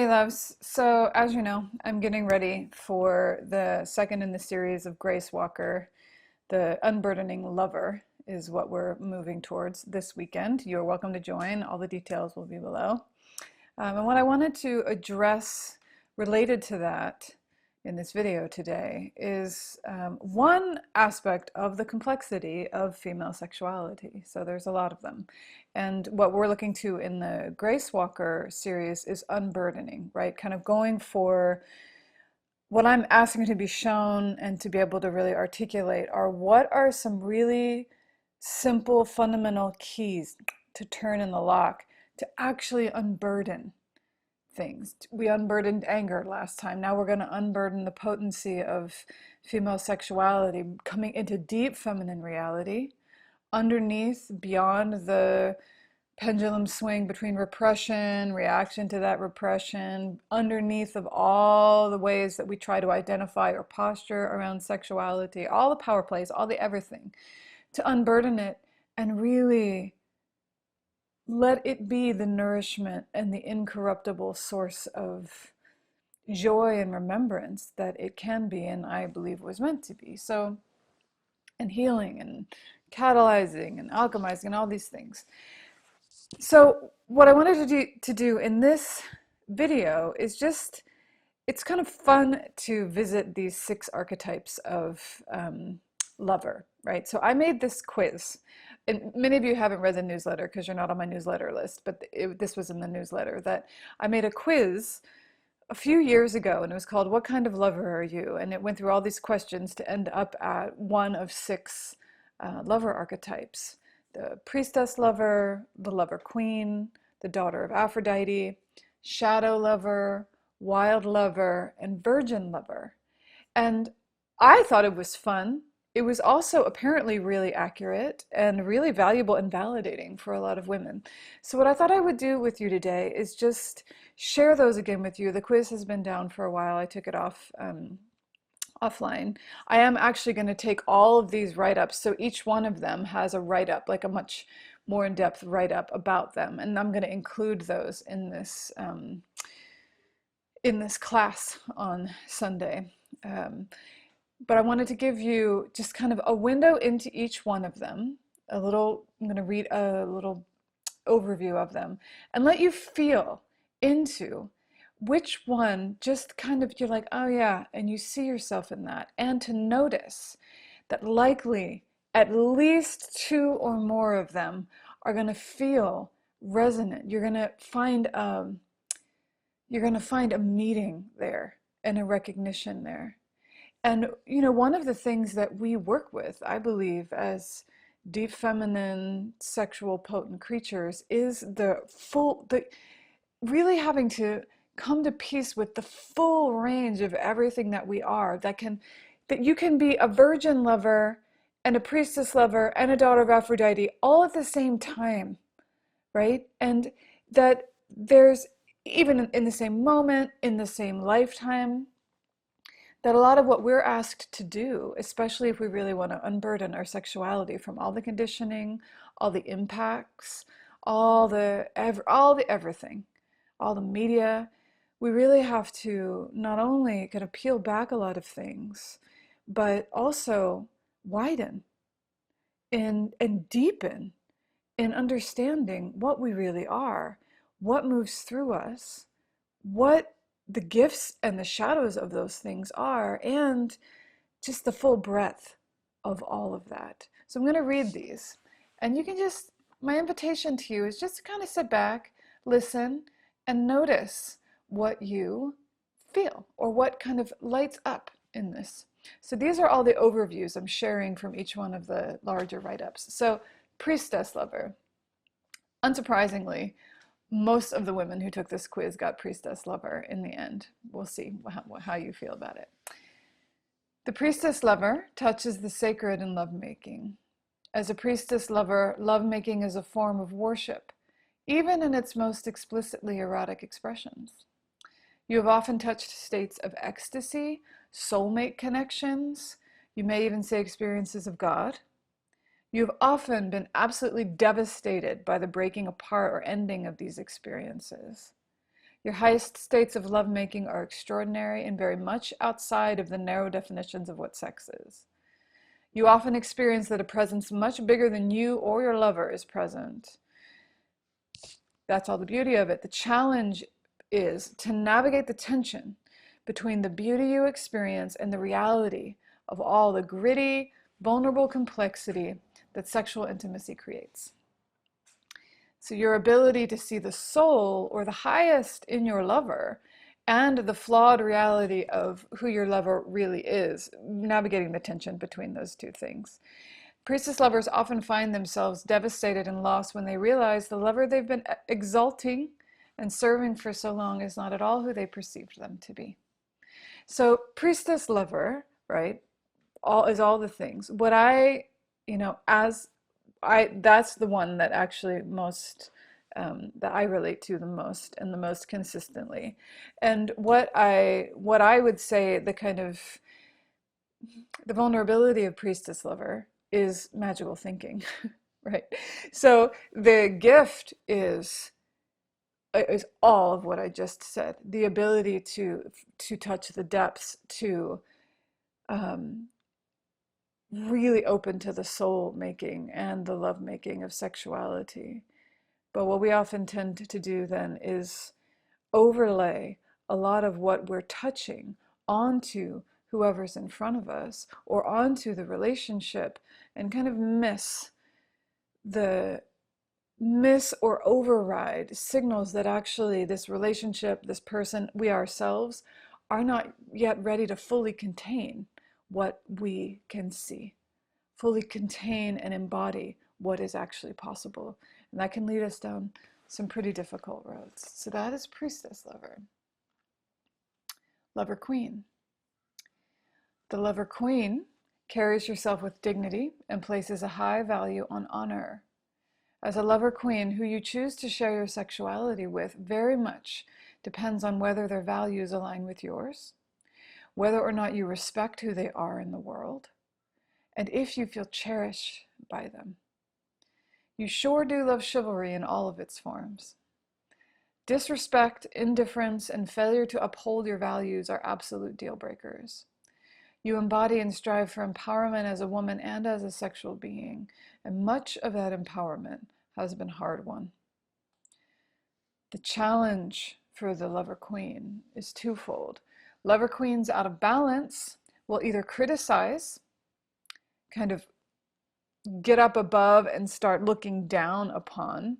Hey loves, so as you know, I'm getting ready for the second in the series of Grace Walker. The Unburdening Lover is what we're moving towards this weekend. You're welcome to join. All the details will be below. And what I wanted to address related to that in this video today is one aspect of the complexity of female sexuality. So there's a lot of them. And what we're looking to in the Grace Walker series is unburdening, right? Kind of going for what I'm asking to be shown and to be able to really articulate are what are some really simple fundamental keys to turn in the lock to actually unburden things. We unburdened anger last time. Now we're going to unburden the potency of female sexuality, coming into deep feminine reality, underneath, beyond the pendulum swing between repression, reaction to that repression, underneath of all the ways that we try to identify or posture around sexuality, all the power plays, all the everything, to unburden it and really let it be the nourishment and the incorruptible source of joy and remembrance that it can be, and I believe was meant to be. So, and healing and catalyzing and alchemizing and all these things. So what I wanted to do in this video is just, it's kind of fun to visit these 6 archetypes of lover, right? So I made this quiz, and many of you haven't read the newsletter because you're not on my newsletter list, but this was in the newsletter, that I made a quiz a few years ago, and it was called "What Kind of Lover Are You?" And it went through all these questions to end up at one of 6 lover archetypes: the priestess lover, the lover queen, the daughter of Aphrodite, shadow lover, wild lover, and virgin lover. And I thought it was fun. It was also apparently really accurate and really valuable and validating for a lot of women. So what I thought I would do with you today is just share those again with you. The quiz has been down for a while. I took it off offline. I am actually going to take all of these write-ups, so each one of them has a write-up, like a much more in-depth write-up about them, and I'm going to include those in this class on Sunday. But I wanted to give you just kind of a window into each one of them, a little, I'm going to read a little overview of them and let you feel into which one just kind of you're like, oh yeah, and you see yourself in that. And to notice that likely at least 2 or more of them are going to feel resonant. You're going to find a meeting there and a recognition there. And you know, one of the things that we work with, I believe, as deep feminine, sexual, potent creatures is the really having to come to peace with the full range of everything that we are, that you can be a virgin lover and a priestess lover and a daughter of Aphrodite all at the same time, right? And that there's, even in the same moment, in the same lifetime, that a lot of what we're asked to do, especially if we really want to unburden our sexuality from all the conditioning, all the impacts, all the everything, all the media, we really have to not only kind of peel back a lot of things, but also widen and deepen in understanding what we really are, what moves through us, what the gifts and the shadows of those things are, and just the full breadth of all of that. So I'm going to read these, and you can just, my invitation to you is just to kind of sit back, listen, and notice what you feel or what kind of lights up in this. So these are all the overviews I'm sharing from each one of the larger write-ups. So priestess lover. Unsurprisingly, most of the women who took this quiz got priestess lover in the end. We'll see how you feel about it. The priestess lover touches the sacred in lovemaking. As a priestess lover, lovemaking is a form of worship, even in its most explicitly erotic expressions. You have often touched states of ecstasy, soulmate connections, you may even say experiences of God. You have often been absolutely devastated by the breaking apart or ending of these experiences. Your highest states of lovemaking are extraordinary and very much outside of the narrow definitions of what sex is. You often experience that a presence much bigger than you or your lover is present. That's all the beauty of it. The challenge is to navigate the tension between the beauty you experience and the reality of all the gritty, vulnerable complexity that sexual intimacy creates. So your ability to see the soul or the highest in your lover and the flawed reality of who your lover really is, navigating the tension between those two things. Priestess lovers often find themselves devastated and lost when they realize the lover they've been exalting and serving for so long is not at all who they perceived them to be. So priestess lover, right, all the things. What I, as that's the one that actually most that I relate to the most and the most consistently. And what I would say the vulnerability of priestess lover is magical thinking, right? So the gift is all of what I just said. The ability to touch the depths, to really open to the soul making and the love making of sexuality. But what we often tend to do then is overlay a lot of what we're touching onto whoever's in front of us or onto the relationship, and kind of miss or override signals that actually this relationship, this person, we ourselves are not yet ready to fully contain what we can see, fully contain and embody what is actually possible. And that can lead us down some pretty difficult roads. So that is priestess lover. Lover queen. The lover queen carries herself with dignity and places a high value on honor. As a lover queen, who you choose to share your sexuality with very much depends on whether their values align with yours, whether or not you respect who they are in the world, and if you feel cherished by them. You sure do love chivalry in all of its forms. Disrespect, indifference, and failure to uphold your values are absolute deal breakers. You embody and strive for empowerment as a woman and as a sexual being, and much of that empowerment has been hard won. The challenge for the lover queen is twofold. Lover queens out of balance will either criticize, kind of get up above and start looking down upon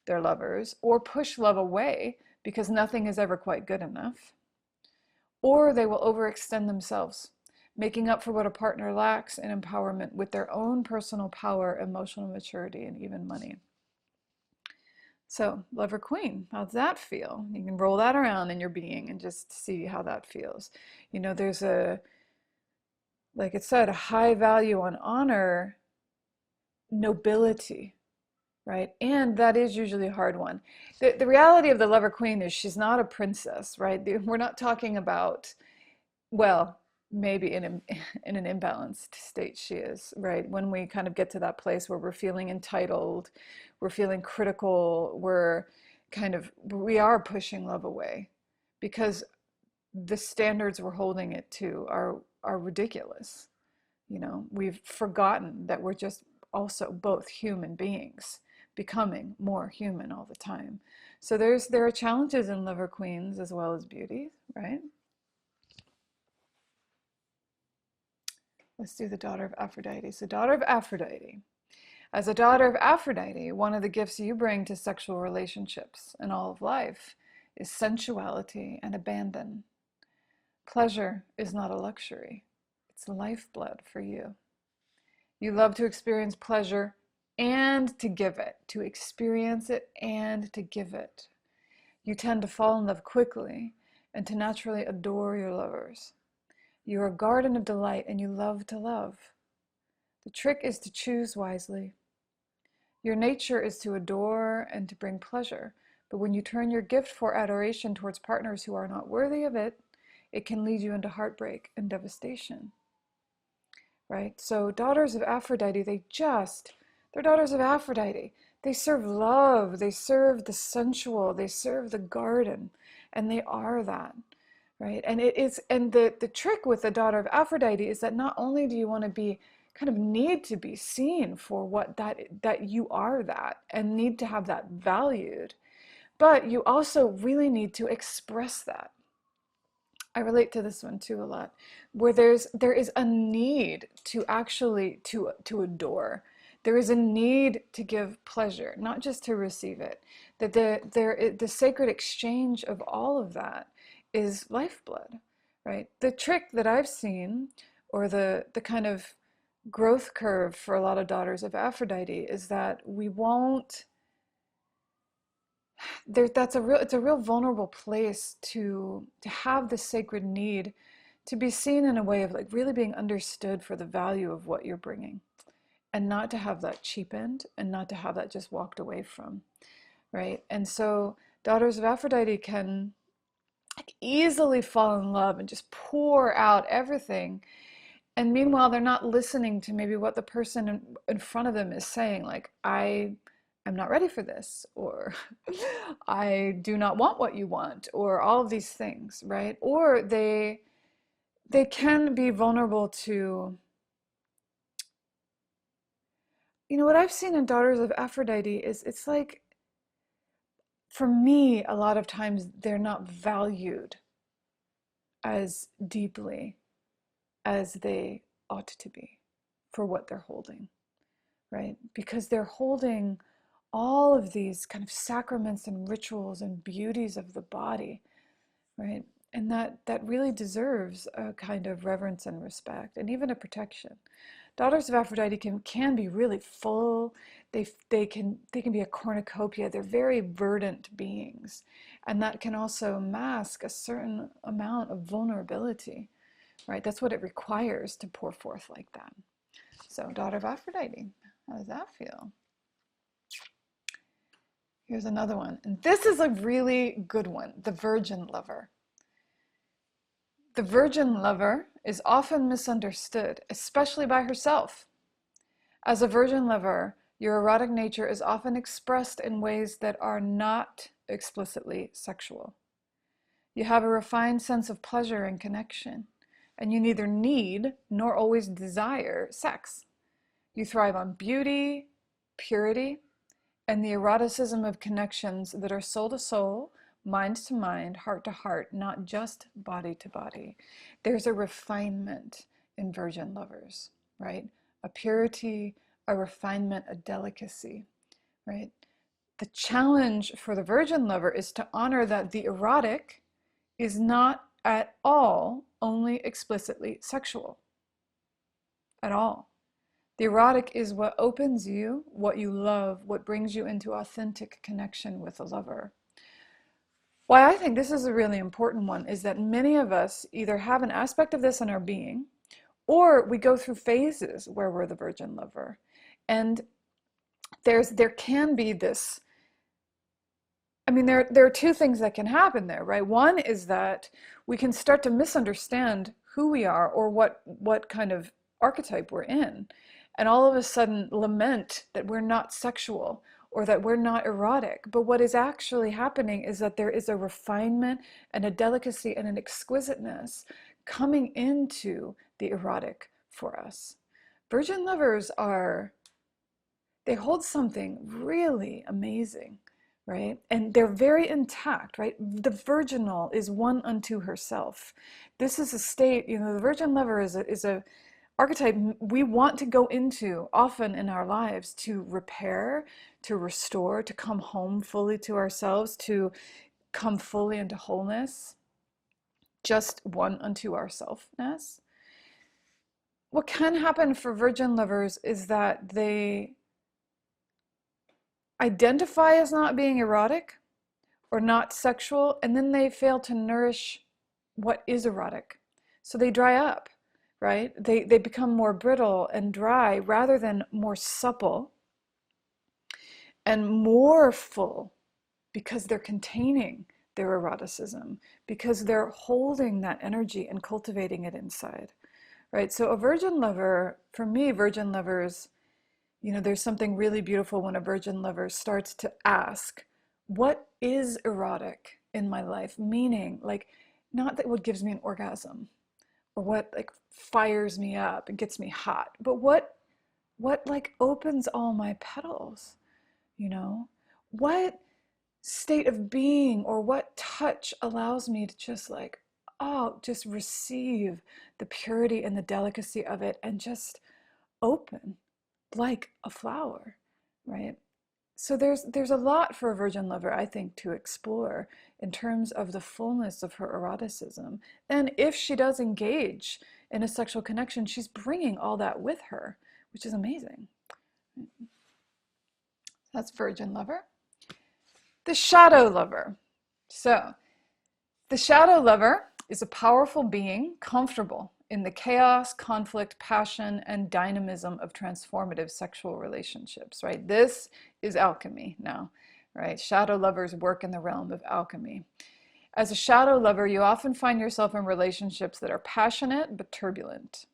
their lovers, or push love away because nothing is ever quite good enough. Or they will overextend themselves, making up for what a partner lacks in empowerment with their own personal power, emotional maturity, and even money. So, lover queen, how's that feel? You can roll that around in your being and just see how that feels. There's like it said, a high value on honor, nobility, right? And that is usually a hard one. The reality of the lover queen is she's not a princess, right? We're not talking about, well, maybe in an imbalanced state she is, right? When we kind of get to that place where we're feeling entitled, we're feeling critical, we are pushing love away because the standards we're holding it to are ridiculous. We've forgotten that we're just also both human beings becoming more human all the time. So there are challenges in lover queens as well as beauties, right? Let's do the daughter of Aphrodite. So daughter of Aphrodite. As a daughter of Aphrodite, one of the gifts you bring to sexual relationships and all of life is sensuality and abandon. Pleasure is not a luxury. It's lifeblood for you. You love to experience pleasure and to give it, to experience it and to give it. You tend to fall in love quickly and to naturally adore your lovers. You're a garden of delight and you love to love. The trick is to choose wisely. Your nature is to adore and to bring pleasure, but when you turn your gift for adoration towards partners who are not worthy of it, it can lead you into heartbreak and devastation. Right? So daughters of Aphrodite, they're daughters of Aphrodite. They serve love, they serve the sensual, they serve the garden, and they are that, right? And it is, and the trick with the daughter of Aphrodite is that not only do you want to be kind of need to be seen for what that you are that and need to have that valued, but you also really need to express that. I relate to this one too a lot, where there is a need to actually to adore. There is a need to give pleasure, not just to receive it. That the sacred exchange of all of that is lifeblood, right? The trick that I've seen, or the kind of growth curve for a lot of daughters of Aphrodite, is that we won't there that's a real it's a real vulnerable place to have the sacred need to be seen in a way of like really being understood for the value of what you're bringing, and not to have that cheapened, and not to have that just walked away from, right? And so daughters of Aphrodite can easily fall in love and just pour out everything, and meanwhile they're not listening to maybe what the person in front of them is saying, like, I'm not ready for this, or I do not want what you want, or all of these things, right? Or they can be vulnerable to, what I've seen in daughters of Aphrodite is, it's like, for me, a lot of times they're not valued as deeply as they ought to be for what they're holding, right? Because they're holding all of these kind of sacraments and rituals and beauties of the body, right? And that really deserves a kind of reverence and respect, and even a protection. Daughters of Aphrodite can be really full. They can be a cornucopia. They're very verdant beings, and that can also mask a certain amount of vulnerability, right? That's what it requires to pour forth like that. So, daughter of Aphrodite, how does that feel? Here's another one, and this is a really good one: the virgin lover. The virgin lover is often misunderstood, especially by herself. As a virgin lover, your erotic nature is often expressed in ways that are not explicitly sexual. You have a refined sense of pleasure and connection, and you neither need nor always desire sex. You thrive on beauty, purity, and the eroticism of connections that are soul to soul, mind to mind, heart to heart, not just body to body. There's a refinement in virgin lovers, right? A purity, a refinement, a delicacy, right? The challenge for the virgin lover is to honor that the erotic is not at all only explicitly sexual, at all. The erotic is what opens you, what you love, what brings you into authentic connection with a lover. Why I think this is a really important one is that many of us either have an aspect of this in our being, or we go through phases where we're the virgin lover. And there can be this, there are two things that can happen there, right? One is that we can start to misunderstand who we are, or what kind of archetype we're in, and all of a sudden lament that we're not sexual or that we're not erotic. But what is actually happening is that there is a refinement and a delicacy and an exquisiteness coming into the erotic for us. Virgin lovers they hold something really amazing, right? And they're very intact, right? The virginal is one unto herself. This is a state, the virgin lover is a archetype we want to go into often in our lives, to repair, to restore, to come home fully to ourselves, to come fully into wholeness, just one unto ourselfness. What can happen for virgin lovers is that they identify as not being erotic or not sexual, and then they fail to nourish what is erotic. So they dry up, right? They become more brittle and dry rather than more supple and more full, because they're containing their eroticism, because they're holding that energy and cultivating it inside, right? So a virgin lover, for me, virgin lovers You know, there's something really beautiful when a virgin lover starts to ask, what is erotic in my life? Meaning, like, not that what gives me an orgasm or what like fires me up and gets me hot, but what like opens all my petals, you know? What state of being or what touch allows me to just like, oh, just receive the purity and the delicacy of it and just open like a flower, right? So there's a lot for a virgin lover, I think, to explore in terms of the fullness of her eroticism. And if she does engage in a sexual connection, she's bringing all that with her, which is amazing. That's virgin lover. The shadow lover. So the shadow lover is a powerful being, comfortable in the chaos, conflict, passion, and dynamism of transformative sexual relationships, right? This is alchemy now, right? Shadow lovers work in the realm of alchemy. As a shadow lover, you often find yourself in relationships that are passionate but turbulent.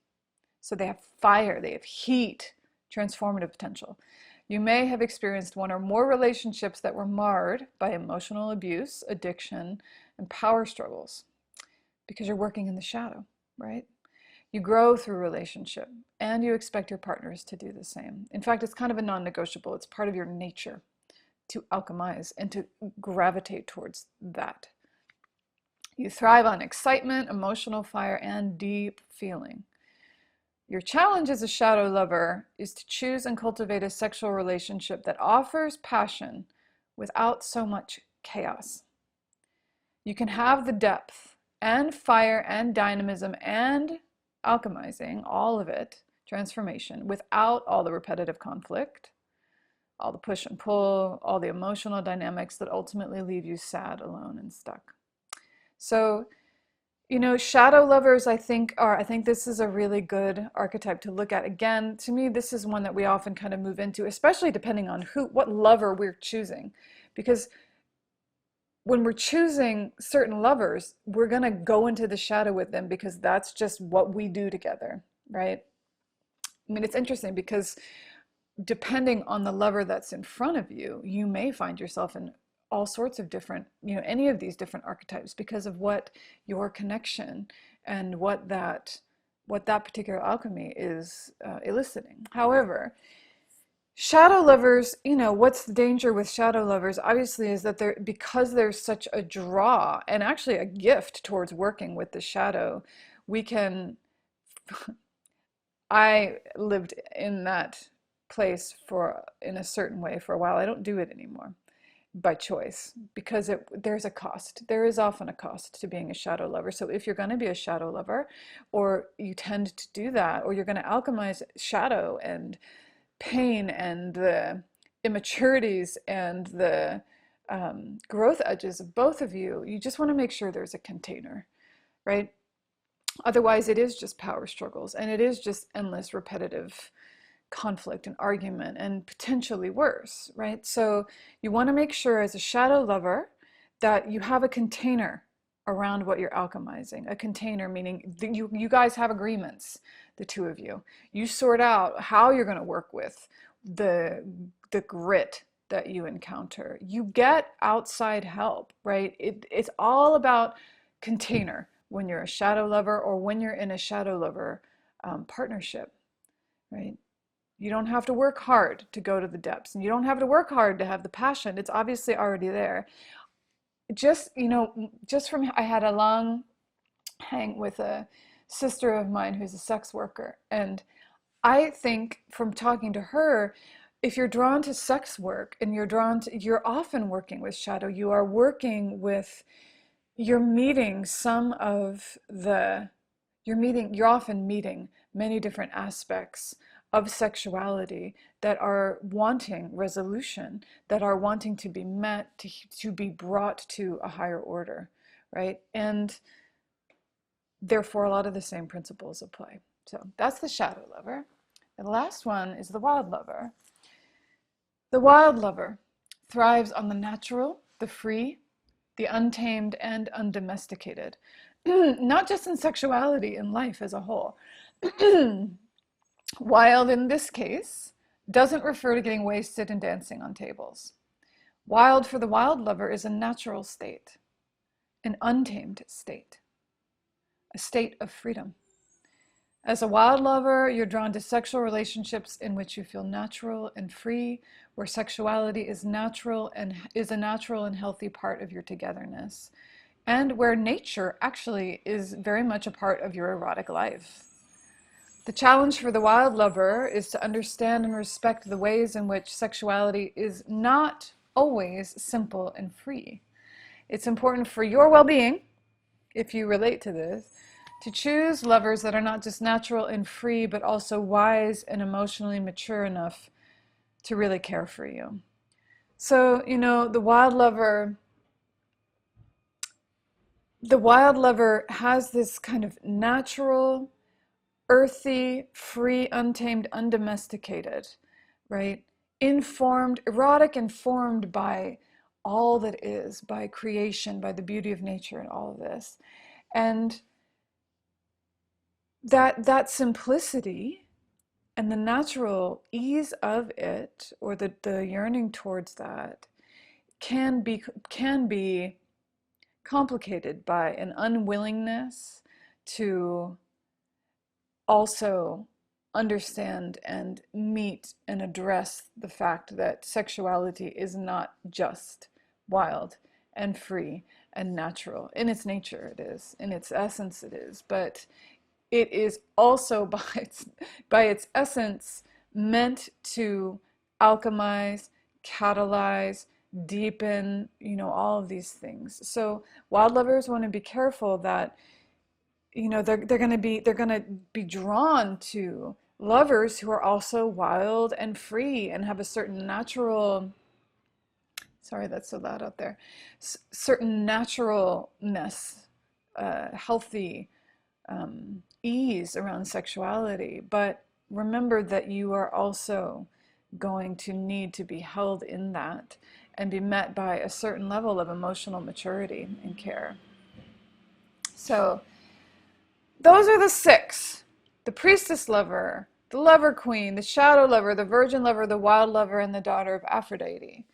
So they have fire, they have heat, transformative potential. You may have experienced one or more relationships that were marred by emotional abuse, addiction, and power struggles because you're working in the shadow, right? You grow through relationship and you expect your partners to do the same. In fact, it's kind of a non-negotiable. It's part of your nature to alchemize and to gravitate towards that. You thrive on excitement, emotional fire, and deep feeling. Your challenge as a shadow lover is to choose and cultivate a sexual relationship that offers passion without so much chaos. You can have the depth and fire and dynamism and alchemizing, all of it, transformation, without all the repetitive conflict, all the push and pull, all the emotional dynamics that ultimately leave you sad, alone, and stuck. So, you know, shadow lovers, I think this is a really good archetype to look at. Again, to me, this is one that we often kind of move into, especially depending on what lover we're choosing. Because when we're choosing certain lovers, we're going to go into the shadow with them because that's just what we do together, right? I mean, it's interesting because depending on the lover that's in front of you, you may find yourself in all sorts of different, you know, any of these different archetypes because of what your connection and what that particular alchemy is eliciting. However, shadow lovers, you know, what's the danger with shadow lovers, obviously, is that because there's such a draw and actually a gift towards working with the shadow, we can, I lived in that place in a certain way for a while. I don't do it anymore by choice because there's a cost. There is often a cost to being a shadow lover. So if you're going to be a shadow lover, or you tend to do that, or you're going to alchemize shadow and pain and the immaturities and the growth edges of both of you, you just want to make sure there's a container, right? Otherwise, it is just power struggles and it is just endless repetitive conflict and argument and potentially worse, right? So you want to make sure as a shadow lover that you have a container around what you're alchemizing. A container meaning you guys have agreements, the two of you. You sort out how you're going to work with the grit that you encounter. You get outside help, right? It's all about container when you're a shadow lover or when you're in a shadow lover partnership, right? You don't have to work hard to go to the depths, and you don't have to work hard to have the passion. It's obviously already there. Just, you know, I had a long hang with a sister of mine who's a sex worker, and I think from talking to her, if you're drawn to sex work and you're often working with shadow, you're meeting some of the, you're often meeting many different aspects of sexuality that are wanting resolution, that are wanting to be met, to be brought to a higher order, right? And therefore, a lot of the same principles apply. So that's the shadow lover. And the last one is the wild lover. The wild lover thrives on the natural, the free, the untamed, and undomesticated, not just in sexuality, in life as a whole. Wild in this case doesn't refer to getting wasted and dancing on tables. Wild for the wild lover is a natural state, an untamed state, a state of freedom. As a wild lover, you're drawn to sexual relationships in which you feel natural and free, where sexuality is natural and is a natural and healthy part of your togetherness, and where nature actually is very much a part of your erotic life. The challenge for the wild lover is to understand and respect the ways in which sexuality is not always simple and free. It's important for your well-being, if you relate to this, to choose lovers that are not just natural and free, but also wise and emotionally mature enough to really care for you. So, the wild lover has this kind of natural, earthy, free, untamed, undomesticated, right? Informed, erotic, informed by all that is, by creation, by the beauty of nature and all of this. And that simplicity and the natural ease of it, or the yearning towards that, can be complicated by an unwillingness to also understand and meet and address the fact that sexuality is not just wild and free and natural. In its nature it is, in its essence it is, but it is also by its essence meant to alchemize, catalyze, deepen, all of these things. So wild lovers want to be careful that they're going to be drawn to lovers who are also wild and free and have a certain natural, sorry that's so loud out there, certain naturalness, healthy ease around sexuality. But remember that you are also going to need to be held in that and be met by a certain level of emotional maturity and care. So those are the six: the priestess lover, the lover queen, the shadow lover, the virgin lover, the wild lover, and the daughter of Aphrodite.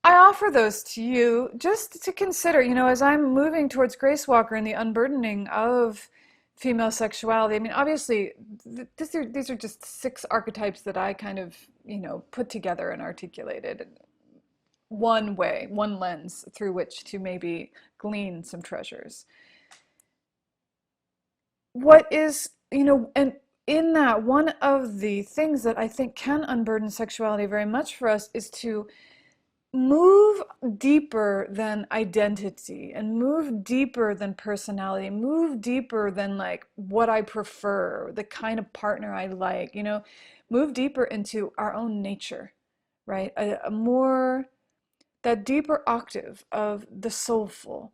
I offer those to you just to consider, as I'm moving towards Grace Walker and the unburdening of female sexuality. I mean, obviously, these are just six archetypes that I kind of, put together and articulated one way, one lens through which to maybe glean some treasures. What is, and in that, one of the things that I think can unburden sexuality very much for us is to move deeper than identity and move deeper than personality, move deeper than like what I prefer, the kind of partner I like, move deeper into our own nature, right? A more, that deeper octave of the soulful,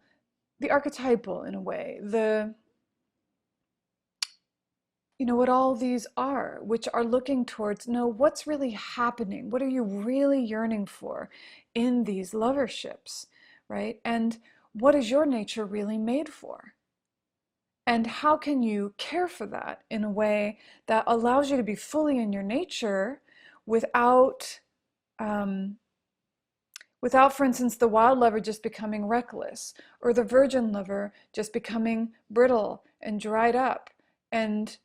the archetypal in a way, what all these are, which are looking towards, what's really happening? What are you really yearning for in these loverships, right? And what is your nature really made for? And how can you care for that in a way that allows you to be fully in your nature without, for instance, the wild lover just becoming reckless, or the virgin lover just becoming brittle and dried up and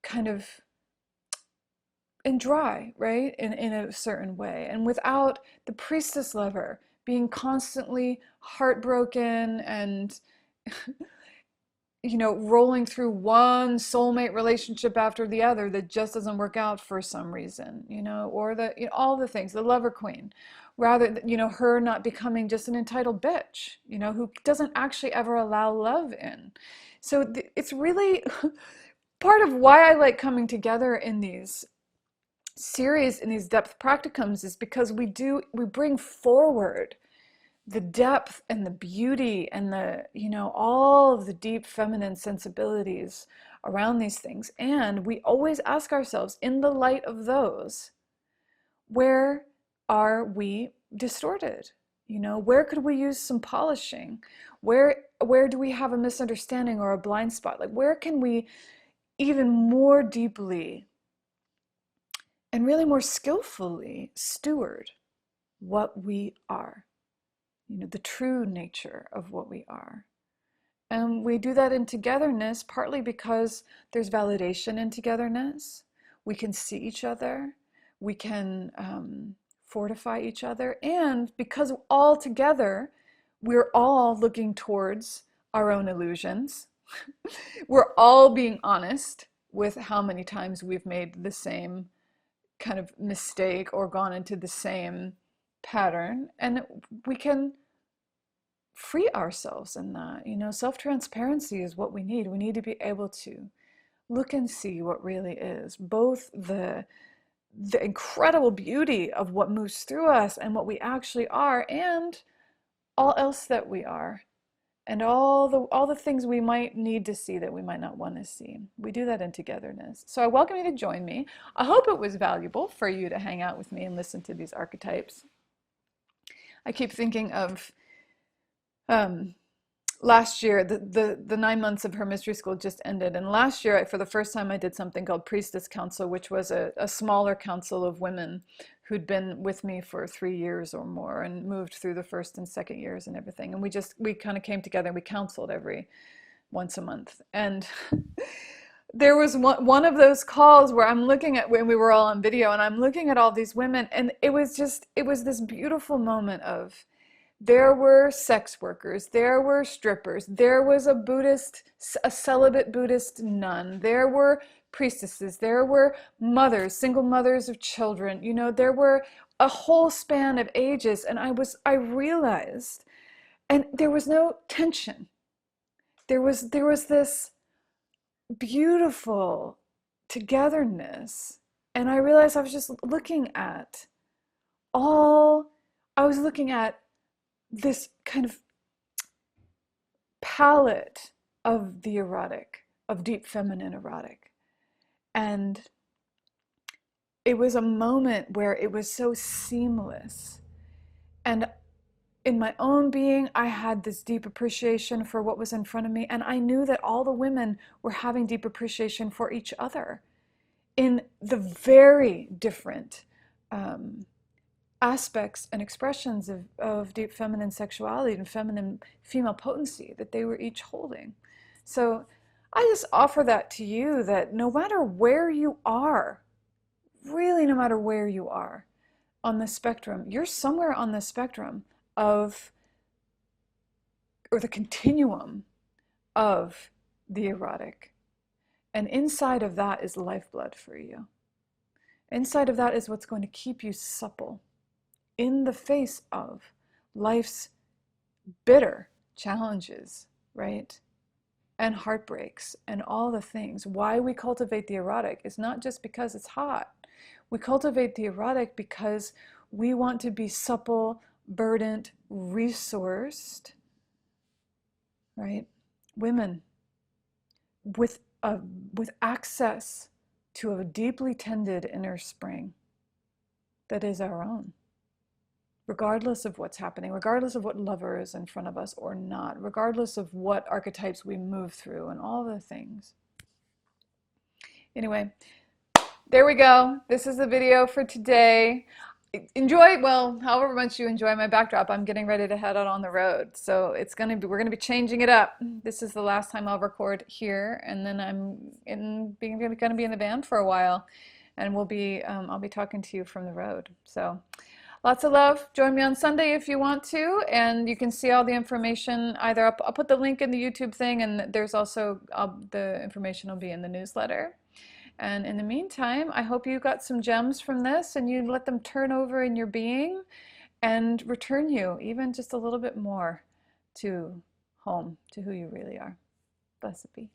kind of and dry, right? In a certain way. And without the priestess lover being constantly heartbroken and, rolling through one soulmate relationship after the other that just doesn't work out for some reason, or all the things, the lover queen, rather, her not becoming just an entitled bitch, who doesn't actually ever allow love in. So it's really part of why I like coming together in these series, in these depth practicums, is because we bring forward the depth and the beauty and the, all of the deep feminine sensibilities around these things. And we always ask ourselves, in the light of those, where are we distorted? Where could we use some polishing? Where do we have a misunderstanding or a blind spot? Like, where can we even more deeply and really more skillfully steward what we are, the true nature of what we are. And we do that in togetherness, partly because there's validation in togetherness. We can see each other, we can fortify each other, and because all together, we're all looking towards our own illusions. We're all being honest with how many times we've made the same kind of mistake or gone into the same pattern, and we can free ourselves in that. Self-transparency is what we need. We need to be able to look and see what really is, both the incredible beauty of what moves through us and what we actually are, and all else that we are, and all the things we might need to see that we might not want to see. We do that in togetherness. So I welcome you to join me. I hope it was valuable for you to hang out with me and listen to these archetypes. I keep thinking of last year, the 9 months of her mystery school just ended, and last year, for the first time, I did something called Priestess Council, which was a smaller council of women who'd been with me for 3 years or more and moved through the first and second years and everything. And we kind of came together and we counseled once a month. And there was one of those calls where I'm looking at, when we were all on video, and I'm looking at all these women, and it was this beautiful moment of, there were sex workers, there were strippers, there was a celibate Buddhist nun, there were priestesses, there were mothers, single mothers of children, there were a whole span of ages, and I realized, and there was no tension. There was this beautiful togetherness, and I realized I was looking at this kind of palette of the erotic, of deep feminine erotic. And it was a moment where it was so seamless. And in my own being, I had this deep appreciation for what was in front of me. And I knew that all the women were having deep appreciation for each other in the very different aspects and expressions of deep feminine sexuality and feminine female potency that they were each holding. So I just offer that to you, that no matter where you are, really no matter where you are on the spectrum, you're somewhere on the spectrum of, or the continuum of the erotic. And inside of that is lifeblood for you. Inside of that is what's going to keep you supple in the face of life's bitter challenges, right? And heartbreaks and all the things. Why we cultivate the erotic is not just because it's hot. We cultivate the erotic because we want to be supple, burdened, resourced, right? Women with access to a deeply tended inner spring that is our own. Regardless of what's happening, regardless of what lover is in front of us or not, regardless of what archetypes we move through and all the things. Anyway, there we go. This is the video for today. Enjoy, well, however much you enjoy my backdrop, I'm getting ready to head out on the road. So we're gonna be changing it up. This is the last time I'll record here, and then gonna be in the van for a while, and I'll be talking to you from the road. So lots of love. Join me on Sunday if you want to, and you can see all the information either I'll put the link in the YouTube thing, and there's also the information will be in the newsletter. And in the meantime, I hope you got some gems from this and you let them turn over in your being and return you even just a little bit more to home, to who you really are. Blessed be.